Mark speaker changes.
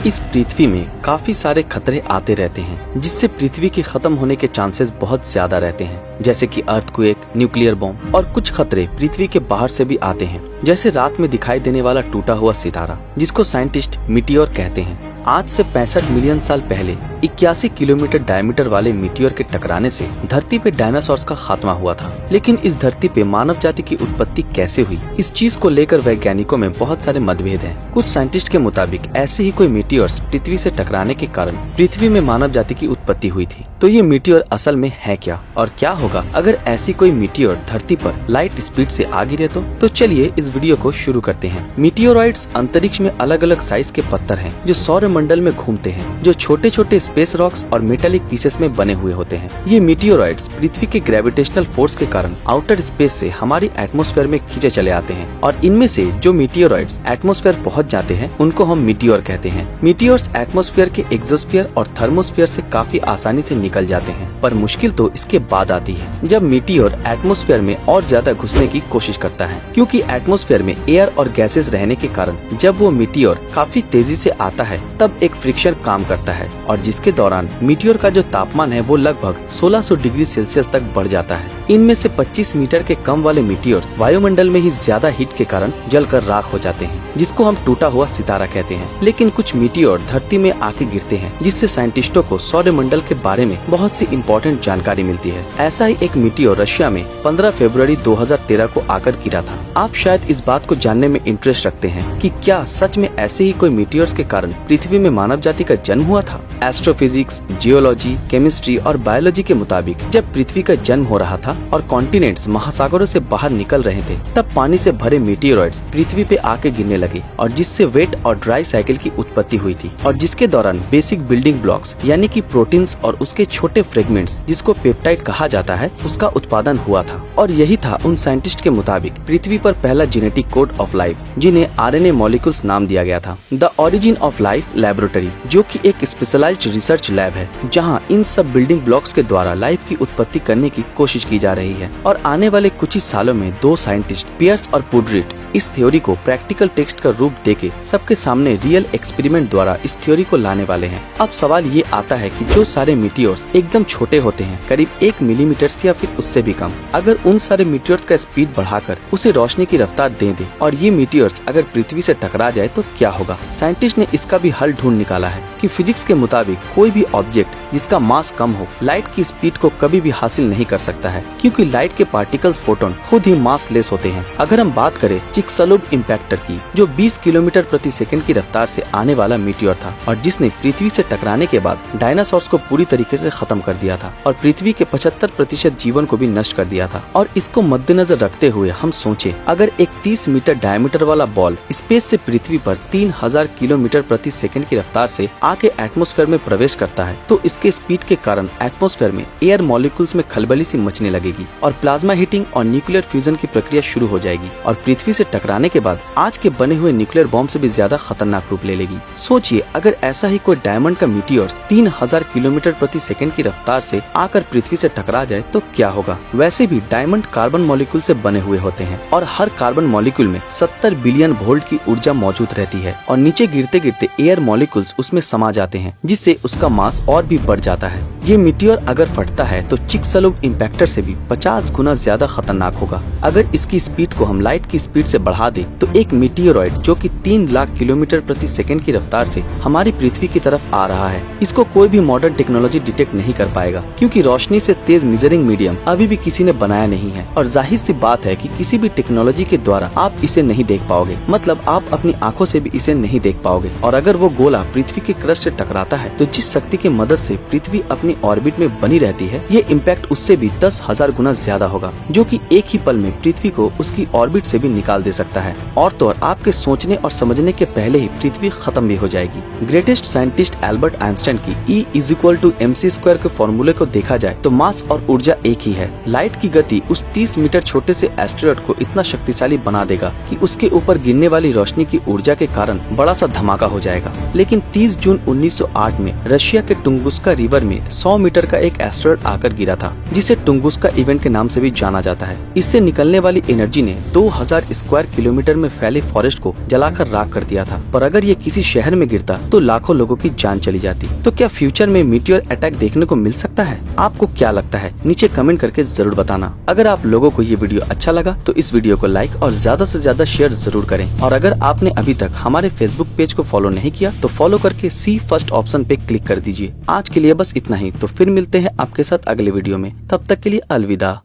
Speaker 1: इस पृथ्वी में काफी सारे खतरे आते रहते हैं जिससे पृथ्वी के खत्म होने के चांसेस बहुत ज्यादा रहते हैं, जैसे कि अर्थक्वेक, न्यूक्लियर बॉम्ब और कुछ खतरे पृथ्वी के बाहर से भी आते हैं, जैसे रात में दिखाई देने वाला टूटा हुआ सितारा जिसको साइंटिस्ट मीटियोर कहते हैं। आज से 65 मिलियन साल पहले 81 किलोमीटर डायमीटर वाले मीटियोर के टकराने से धरती पे डायनासोर्स का खात्मा हुआ था। लेकिन इस धरती पे मानव जाति की उत्पत्ति कैसे हुई, इस चीज को लेकर वैज्ञानिकों में बहुत सारे मतभेद हैं। कुछ साइंटिस्ट के मुताबिक ऐसे ही कोई मीटियोर्स पृथ्वी से टकराने के कारण पृथ्वी में मानव जाति की उत्पत्ति हुई थी। तो ये मीटियोर असल में है क्या, और क्या होगा अगर ऐसी कोई मीटियोर धरती पर लाइट स्पीड से आ गिरे तो चलिए इस वीडियो को शुरू करते हैं। मीटियोराइट्स अंतरिक्ष में अलग अलग साइज के पत्थर हैं जो सौर मंडल में घूमते हैं, जो छोटे छोटे स्पेस रॉक्स और मेटालिक पीसेस में बने हुए होते हैं। ये मीटियोराइट्स पृथ्वी के ग्रेविटेशनल फोर्स के कारण आउटर स्पेस से हमारी एटमॉस्फेयर में खींचे चले आते हैं, और इनमें से जो मीटियोराइट्स एटमॉस्फेयर पहुंच जाते हैं उनको हम मीटियोर कहते हैं। मीटियोर्स एटमॉस्फेयर के एक्सोस्फीयर और थर्मोस्फीयर से काफी आसानी से निकल जाते हैं, पर मुश्किल तो इसके बाद आती है जब मीटियोर एटमॉस्फेयर में और ज्यादा घुसने की कोशिश करता है, क्योंकि एटमॉस्फेयर में एयर और गैसेस रहने के कारण जब वो मीटियोर काफी तेजी से आता है तब एक फ्रिक्शन काम करता है, और जिसके दौरान मीटियोर का जो तापमान है वो लगभग 1600 डिग्री सेल्सियस तक बढ़ जाता है। इनमें से 25 मीटर के कम वाले मीटियोर्स वायुमंडल में ही ज्यादा हीट के कारण जलकर राख हो जाते हैं, जिसको हम टूटा हुआ सितारा कहते हैं। लेकिन कुछ मीटियोर धरती में आके गिरते हैं, जिससे साइंटिस्टों को सौरमंडल के बारे में बहुत सी इम्पोर्टेंट जानकारी मिलती है। ऐसा ही एक मीटियोर रशिया में 15 फरवरी 2013 को आकर गिरा था। आप शायद इस बात को जानने में इंटरेस्ट रखते हैं कि क्या सच में ऐसे ही कोई मीटियोर्स के कारण पृथ्वी में मानव जाति का जन्म हुआ था। एस्ट्रोफिजिक्स, जियोलॉजी, केमिस्ट्री और बायोलॉजी के मुताबिक जब पृथ्वी का जन्म हो रहा था और कॉन्टिनेंट्स महासागरों से बाहर निकल रहे थे, तब पानी से भरे मीटियोराइट्स पृथ्वी पे आके गिरने लगे, और जिससे वेट और ड्राई साइकिल की उत्पत्ति हुई थी, और जिसके दौरान बेसिक बिल्डिंग ब्लॉक्स यानी कि प्रोटीन्स और उसके छोटे फ्रेगमेंट्स जिसको पेप्टाइड कहा जाता है उसका उत्पादन हुआ था। और यही था उन साइंटिस्ट के मुताबिक पृथ्वी पर पहला जेनेटिक कोड ऑफ लाइफ, जिन्हें आरएनए मॉलिक्यूल्स नाम दिया गया था। The origin of life laboratory, जो कि एक स्पेशलाइज्ड रिसर्च लैब है जहां इन सब बिल्डिंग ब्लॉक्स के द्वारा लाइफ की उत्पत्ति करने की कोशिश की जा रही है। और आने वाले कुछ ही सालों में दो साइंटिस्ट पियर्स और पुडरिट इस थ्योरी को प्रैक्टिकल टेक्स्ट का रूप देके सबके सामने रियल एक्सपेरिमेंट द्वारा इस थ्योरी को लाने वाले हैं। अब सवाल ये आता है कि जो सारे मीटियोर्स एकदम छोटे होते हैं, करीब 1 मिलीमीटर या फिर उससे भी कम, अगर उन सारे मीटियोर्स का स्पीड बढ़ाकर उसे रोशनी की रफ्तार दे दे और ये मीटियोर्स अगर पृथ्वी से टकरा जाए तो क्या होगा। साइंटिस्ट ने इसका भी हल ढूंढ निकाला है कि फिजिक्स के मुताबिक कोई भी ऑब्जेक्ट जिसका मास कम हो लाइट की स्पीड को कभी भी हासिल नहीं कर सकता है, क्योंकि लाइट के पार्टिकल्स फोटोन खुद ही मास लेस होते हैं। अगर हम बात करें चिकसलूब इम्पैक्टर की, जो 20 किलोमीटर प्रति सेकंड की रफ्तार से आने वाला मीटियोर था और जिसने पृथ्वी से टकराने के बाद डायनासोर्स को पूरी तरीके से खत्म कर दिया था और पृथ्वी के 75% जीवन को भी नष्ट कर दिया था। और इसको मद्देनजर रखते हुए हम सोचे, अगर एक 30 मीटर डायमीटर वाला बॉल स्पेस से पृथ्वी पर 3000 किलोमीटर प्रति सेकंड की रफ्तार से आके एटमॉस्फेयर में प्रवेश करता है, तो इसके स्पीड के कारण एटमॉस्फेयर में एयर मॉलिक्यूल्स में खलबली सी मचने लगेगी और प्लाज्मा हीटिंग और न्यूक्लियर फ्यूजन की प्रक्रिया शुरू हो जाएगी, और पृथ्वी से टकराने के बाद आज के बने हुए न्यूक्लियर बॉम्ब से भी ज्यादा खतरनाक रूप ले लेगी। सोचिए, अगर ऐसा ही कोई डायमंड का मीटियोर्स 3000 किलोमीटर प्रति सेकंड की रफ्तार से आकर पृथ्वी से टकरा जाए तो क्या होगा। वैसे भी डायमंड कार्बन मॉलिक्यूल से बने हुए होते हैं और हर कार्बन मॉलिक्यूल में 70 बिलियन वोल्ट की ऊर्जा मौजूद रहती है, और नीचे गिरते गिरते एयर मॉलिक्यूल्स उसमें समा जाते हैं, जिससे उसका मास और भी बढ़ जाता है। ये मीटियोर अगर फटता है तो चिकसलूब इम्पैक्टर से भी 50 गुना ज्यादा खतरनाक होगा। अगर इसकी स्पीड को हम लाइट की स्पीड से बढ़ा दे तो एक मीटियोरॉइड जो कि 3 लाख किलोमीटर प्रति सेकंड की रफ्तार से हमारी पृथ्वी की तरफ आ रहा है, इसको कोई भी मॉडर्न टेक्नोलॉजी डिटेक्ट नहीं कर पाएगा, क्योंकि रोशनी से तेज मेजरिंग मीडियम अभी भी किसी ने बनाया नहीं है। और जाहिर सी बात है कि किसी भी टेक्नोलॉजी के द्वारा आप इसे नहीं देख पाओगे, मतलब आप अपनी आंखों से भी इसे नहीं देख पाओगे। और अगर वो गोला पृथ्वी के क्रस्ट से टकराता है तो जिस शक्ति की मदद से पृथ्वी अपनी ऑर्बिट में बनी रहती है, ये इम्पैक्ट उससे भी 10,000 गुना ज्यादा होगा, जो कि एक ही पल में पृथ्वी को उसकी ऑर्बिट से भी निकाल दे सकता है। और तो और आपके सोचने और समझने के पहले ही पृथ्वी खत्म भी हो जाएगी। ग्रेटेस्ट साइंटिस्ट एल्बर्ट आइंस्टाइन की E=mc² के फॉर्मूले को देखा जाए तो मास और ऊर्जा एक ही है। लाइट की गति उस 30 मीटर छोटे से एस्टेरॉयड को इतना शक्तिशाली बना देगा कि उसके ऊपर गिरने वाली रोशनी की ऊर्जा के कारण बड़ा सा धमाका हो जाएगा। लेकिन 30 जून 1908 में रशिया के टुंगुस्का रिवर में 100 मीटर का एक एस्टेरॉयड आकर गिरा था, जिसे टुंगुस्का इवेंट के नाम से भी जाना जाता है। इससे निकलने वाली एनर्जी ने 2000 स्क्वायर किलोमीटर में फैले फॉरेस्ट को जलाकर राख कर दिया था। पर अगर ये किसी शहर में गिरता तो लाखों लोगों की जान चली जाती। तो क्या फ्यूचर में मीटियोर अटैक देखने को मिल सकता है? आपको क्या लगता है? नीचे कमेंट करके जरूर बताना। अगर आप लोगों को ये वीडियो अच्छा लगा तो इस वीडियो को लाइक और ज्यादा से ज्यादा शेयर जरूर करें। और अगर आपने अभी तक हमारे फेसबुक पेज को फॉलो नहीं किया तो फॉलो करके सी फर्स्ट ऑप्शन पे क्लिक कर दीजिए। आज के लिए बस इतना ही। तो फिर मिलते हैं आपके साथ अगले वीडियो में। तब तक के लिए अलविदा।